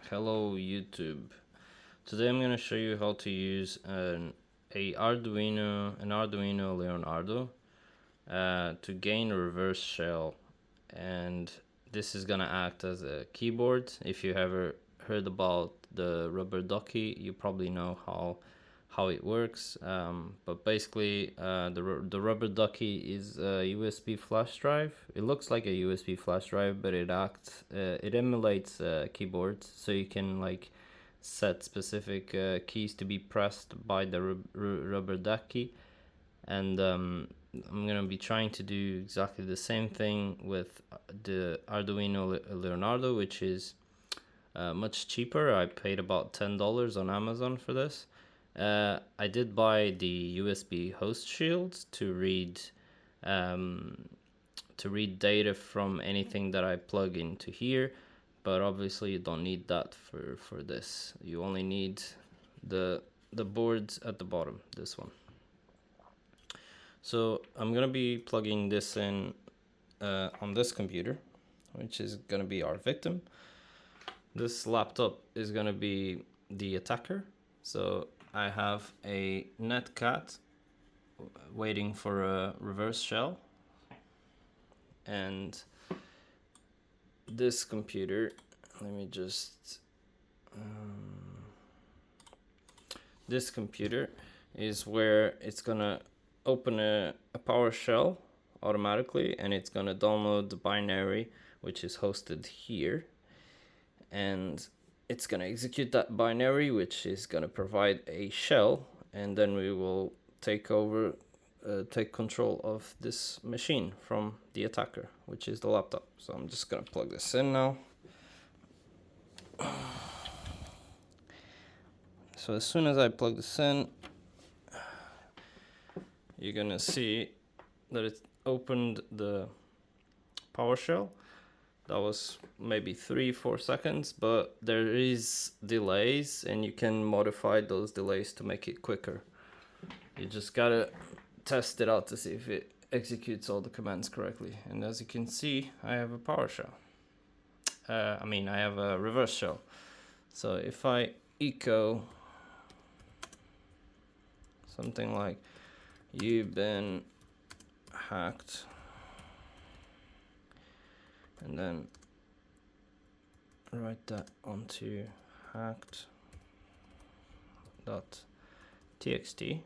Hello YouTube. Today I'm going to show you how to use an Arduino Leonardo to gain a reverse shell, and this is going to act as a keyboard. If you ever heard about the rubber ducky, you probably know how it works, but basically the rubber ducky is a USB flash drive. It looks like a USB flash drive, but it emulates a keyboard, so you can like set specific keys to be pressed by the rubber ducky. And I'm gonna be trying to do exactly the same thing with the Arduino Leonardo, which is much cheaper. I paid about $10 on Amazon for this. I did buy the USB host shield to read data from anything that I plug into here, but obviously you don't need that for this. You only need the boards at the bottom, this one. So I'm gonna be plugging this in on this computer, which is gonna be our victim. This laptop is gonna be the attacker. So I have a netcat waiting for a reverse shell, and this computer, let me just this computer is where it's gonna open a PowerShell automatically, and it's gonna download the binary which is hosted here, and it's gonna execute that binary, which is gonna provide a shell, and then we will take control of this machine from the attacker, which is the laptop. So I'm just gonna plug this in now. So as soon as I plug this in, you're gonna see that it opened the PowerShell. That was maybe 3-4 seconds, but there is delays, and you can modify those delays to make it quicker. You just gotta test it out to see if it executes all the commands correctly. And as you can see, I have a PowerShell. I have a reverse shell. So if I echo something like "you've been hacked," and then write that onto hacked.txt,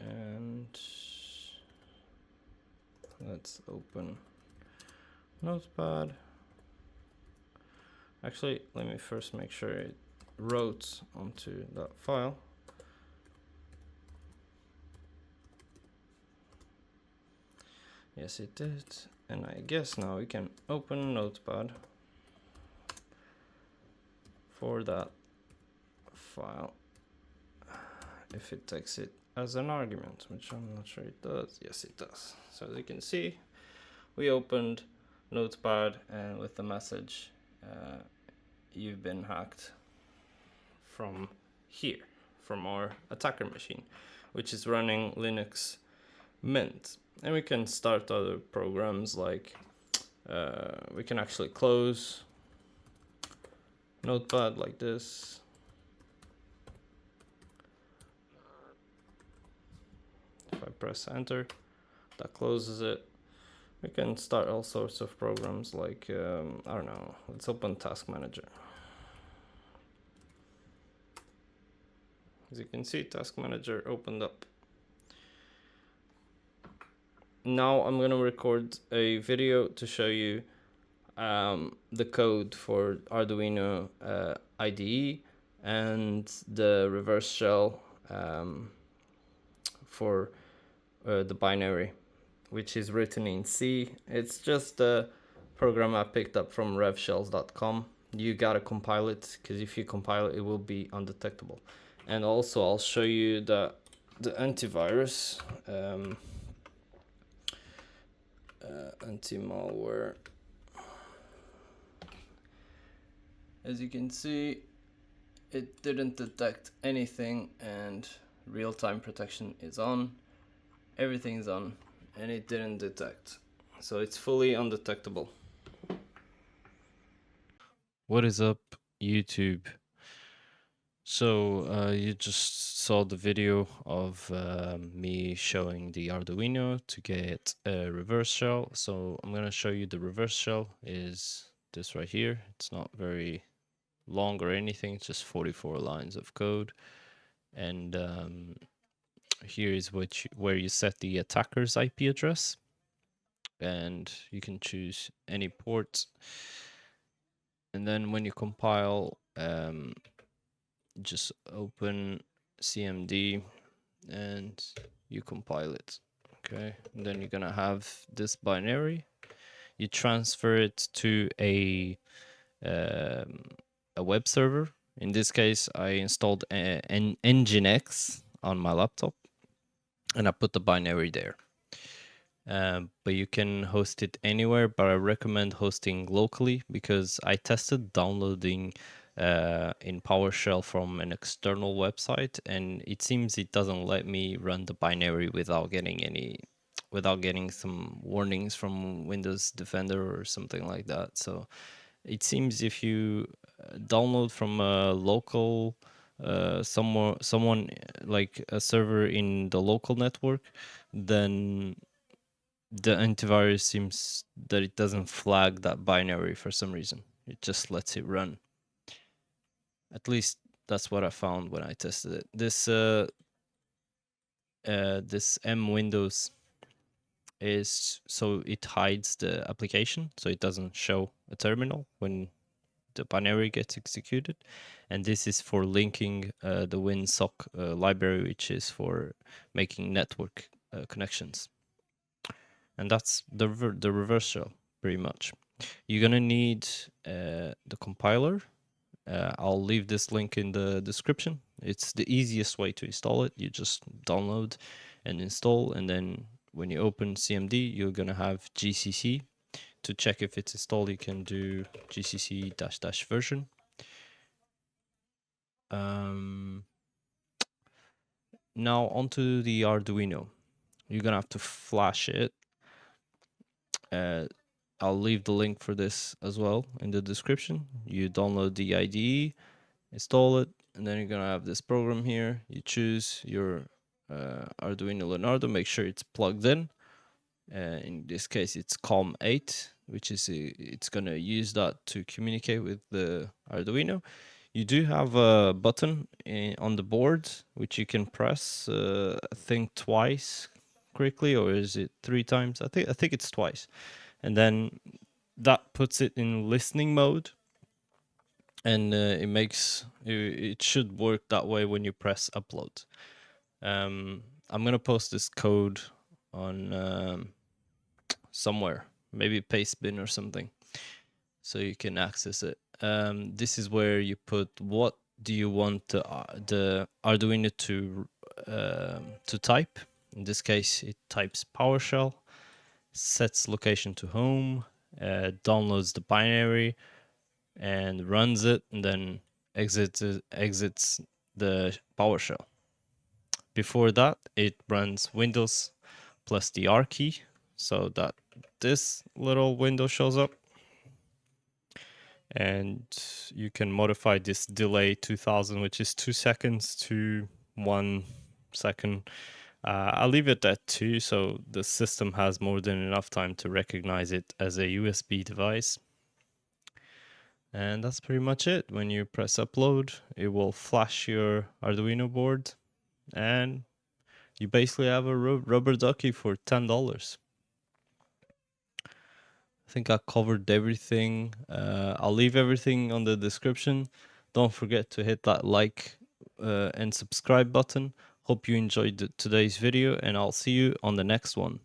and let's open Notepad. Actually, let me first make sure it wrote onto that file. Yes, it did. And I guess now we can open Notepad for that file, if it takes it as an argument, which I'm not sure it does. Yes, it does. So as you can see, we opened Notepad, and with the message, "you've been hacked," from here, from our attacker machine, which is running Linux Mint. And we can start other programs, like we can actually close Notepad like this. If I press enter, that closes it. We can start all sorts of programs, like I don't know, let's open Task Manager. As you can see, Task Manager opened up. Now I'm gonna record a video to show you the code for Arduino IDE and the reverse shell for the binary, which is written in C. It's just a program I picked up from rev.c. You gotta compile it, because if you compile it, it will be undetectable. And also I'll show you the antivirus, anti-malware. As you can see, it didn't detect anything, and real-time protection is on. Everything's on, and it didn't detect. So it's fully undetectable. What is up, YouTube? So you just saw the video of me showing the Arduino to get a reverse shell. So I'm gonna show you the reverse shell is this right here. It's not very long or anything. It's just 44 lines of code. And here is where you set the attacker's IP address. And you can choose any port. And then when you compile, just open CMD and you compile it. Okay, and then you're gonna have this binary. You transfer it to a web server. In this case, I installed an Nginx on my laptop, and I put the binary there. But you can host it anywhere, but I recommend hosting locally because I tested downloading in PowerShell from an external website, and it seems it doesn't let me run the binary without getting some warnings from Windows Defender or something like that. So it seems if you download from a local someone like a server in the local network, then the antivirus seems that it doesn't flag that binary for some reason. It just lets it run. At least that's what I found when I tested it. This mwindows is so it hides the application, so it doesn't show a terminal when the binary gets executed. And this is for linking the WinSock library, which is for making network connections. And that's the reverse shell, pretty much. You're gonna need the compiler. I'll leave this link in the description. It's the easiest way to install it. You just download and install, and then when you open CMD, you're gonna have GCC. To check if it's installed, you can do GCC -- version. Now onto the Arduino. You're gonna have to flash it. I'll leave the link for this as well in the description. You download the IDE, install it, and then you're gonna have this program here. You choose your Arduino Leonardo, make sure it's plugged in. In this case, it's COM8, which is it's gonna use that to communicate with the Arduino. You do have a button on the board which you can press. I think twice quickly, or is it 3 times? I think it's twice, and then that puts it in listening mode, and it should work that way when you press upload. I'm gonna post this code on somewhere, maybe Pastebin or something, so you can access it. This is where you put what do you want the Arduino to type. In this case, it types PowerShell, sets location to home, downloads the binary, and runs it, and then exits the PowerShell. Before that, it runs Windows plus the R key, so that this little window shows up. And you can modify this delay 2000, which is 2 seconds, to 1 second. I'll leave it at 2, so the system has more than enough time to recognize it as a USB device. And that's pretty much it. When you press upload, it will flash your Arduino board, and you basically have a rubber ducky for $10. I think I covered everything. I'll leave everything on the description. Don't forget to hit that like and subscribe button. Hope you enjoyed today's video, and I'll see you on the next one.